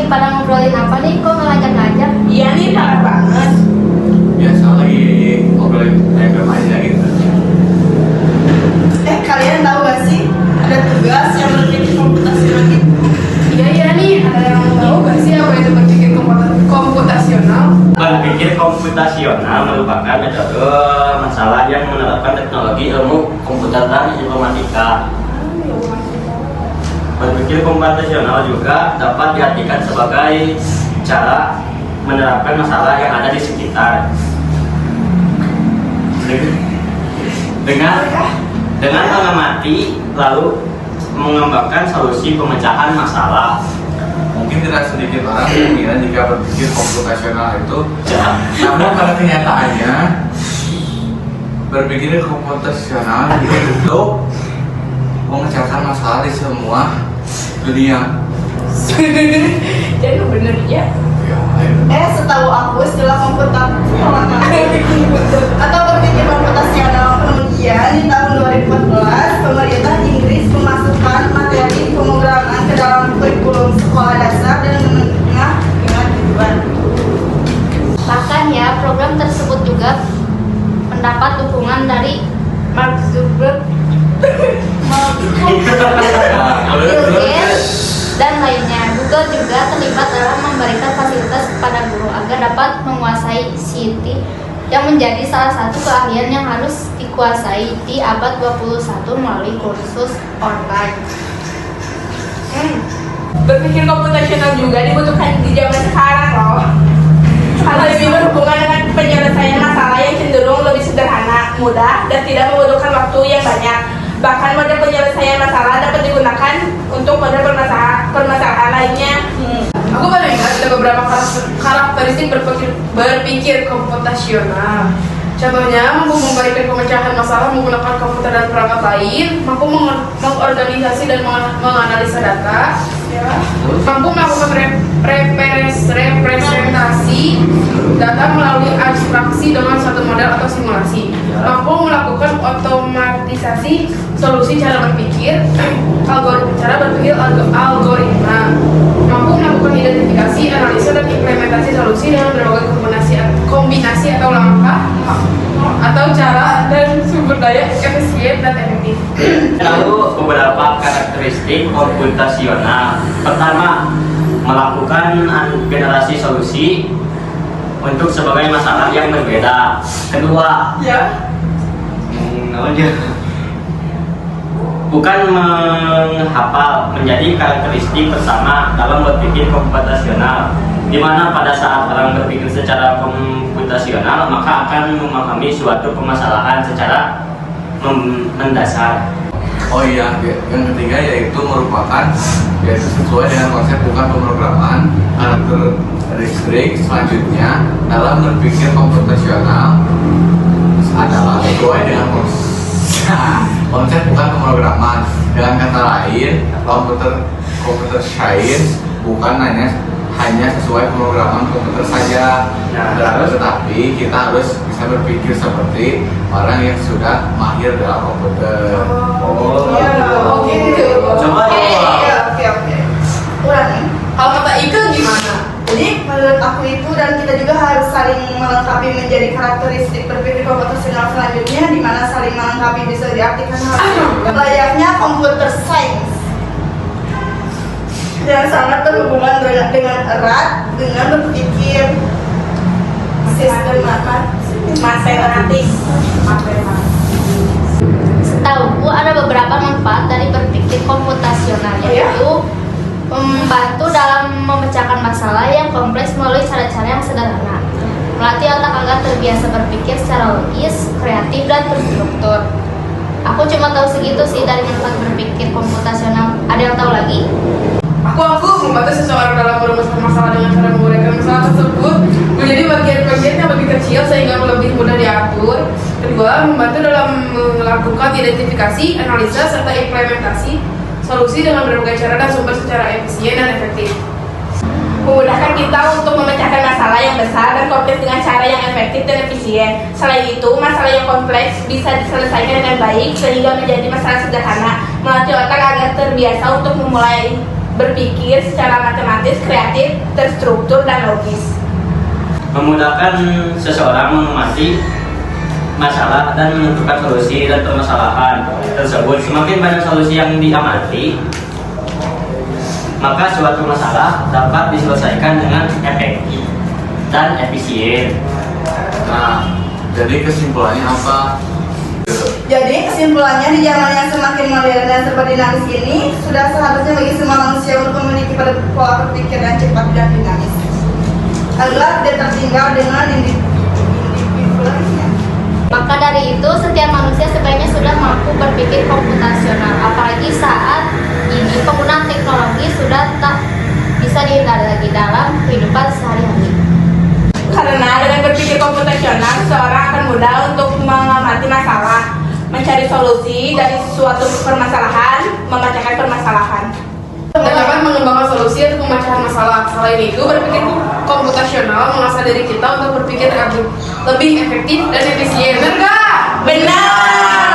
lagi pada ngobrolin apa nih? Kok ngajak-ngajak? Iya nih, parah banget. Biasa lagi ngobrolin random aja gitu. Kalian tahu gak sih ada tugas yang berpikir komputasional gitu? Iya nih, ada yang tahu gak sih apa itu berpikir komputasional? Berpikir komputasional merupakan metode masalah yang menerapkan teknologi ilmu komputer dan informatika. Berpikir komputasional juga dapat diartikan sebagai cara menerapkan masalah yang ada di sekitar dengan mengamati lalu mengembangkan solusi pemecahan masalah. Mungkin tidak sedikit orang mengira jika berpikir komputasional itu Ya. namun pada kenyataannya berpikir komputasional itu memecahkan masalah di semua dunia. Jadi bener ya. Ya, ayo. Setahu aku istilah komputasional atau berpikir komputasional kemudian di tahun 2014 pemerintah Inggris memasukkan materi pemrograman ke dalam kurikulum sekolah dasar dan menengah dengan tujuan. Bahkan ya, program tersebut juga mendapat dukungan dari Mark Zuckerberg, Bill Gates, dan lainnya. Google juga terlibat dalam memberikan fasilitas kepada guru agar dapat menguasai CT yang menjadi salah satu keahlian yang harus dikuasai di abad 21 melalui kursus online. Berpikir komputasional juga dibutuhkan di zaman sekarang loh. Karena lebih berhubungan dengan penyelesaian masalah yang cenderung lebih sederhana, mudah, dan tidak membutuhkan waktu yang banyak. Bahkan model penyelesaian masalah dapat digunakan untuk model permasalahan lainnya. Aku baru ingat ada beberapa karakteristik berpikir komputasional. Contohnya, mampu memberikan pemecahan masalah menggunakan komputer dan perangkat lain, mampu mengorganisasi dan menganalisa data, mampu melakukan representasi data melalui abstraksi dengan suatu model atau simulasi, mampu melakukan otomatisasi solusi cara berpikir, algoritma, mampu melakukan identifikasi, analisa, dan implementasi solusi dengan berbagai kombinasi atau langkah atau cara dan sumber daya efisien dan efektif. Lalu beberapa karakteristik komputasional. Pertama, melakukan generasi solusi untuk sebagai masalah yang berbeda. Kedua, bukan menghafal menjadi karakteristik pertama dalam berpikir komputasional, di mana pada saat orang berpikir secara komputasional maka akan memahami suatu permasalahan secara mendasar. Oh iya, yang ketiga yaitu sesuai dengan konsep bukan pemrograman. Karakteristik selanjutnya dalam berpikir komputasional adalah sesuai dengan konsep bukan pemrograman. Dengan kata lain, computer science bukan hanya sesuai pemrograman komputer saja, tetapi kita harus bisa berpikir seperti orang yang sudah mahir dalam komputer. Oke. Ulangi. Kalau kata Ika gimana? Jadi menurut aku itu dan kita juga harus saling melengkapi menjadi karakteristik berpikir komputasional selanjutnya, di mana saling melengkapi bisa diartikan layaknya komputer science yang sangat berhubungan dengan erat dengan berpikir matematis. Setauku ada beberapa manfaat dari berpikir komputasional, yaitu membantu dalam memecahkan masalah yang kompleks melalui cara-cara yang sederhana, melatih otak agar terbiasa berpikir secara logis, kreatif, dan terstruktur. Aku cuma tahu segitu sih dari manfaat berpikir komputasional. Ada yang tahu lagi? Aku membantu seseorang dalam merumuskan masalah dengan cara menguraikan masalah tersebut menjadi bagian-bagian yang lebih kecil sehingga lebih mudah diatur. Kedua, membantu dalam melakukan identifikasi, analisa, serta implementasi solusi dengan berbagai cara dan sumber secara efisien dan efektif. Memudahkan kita untuk memecahkan masalah yang besar dan kompleks dengan cara yang efektif dan efisien. Selain itu, masalah yang kompleks bisa diselesaikan dengan baik sehingga menjadi masalah sederhana, melatih otak agar terbiasa untuk memulai berpikir secara matematis, kreatif, terstruktur, dan logis. Memudahkan seseorang mengamati masalah dan menentukan solusi dan permasalahan tersebut. Semakin banyak solusi yang diamati, maka suatu masalah dapat diselesaikan dengan efektif dan efisien. Nah, jadi kesimpulannya apa? Jadi kesimpulannya di zaman yang semakin modern dan serba dinamis ini sudah seharusnya bagi semua manusia untuk memiliki pola berpikir yang cepat dan dinamis agar tidak tertinggal dengan individualisme. Maka dari itu, setiap manusia sebaiknya sudah mampu berpikir komputasional. Apalagi saat ini penggunaan teknologi sudah tak bisa dihindari lagi dalam kehidupan sehari-hari. Karena dengan berpikir komputasional, seseorang akan mudah untuk mengamati masalah, mencari solusi dari suatu permasalahan, memecahkan permasalahan, dan dapat mengembangkan solusi untuk memecahan masalah. Selain itu, berpikir komputasional mengasah diri kita untuk berpikir lebih efektif dan efisien. Benar nggak? benar.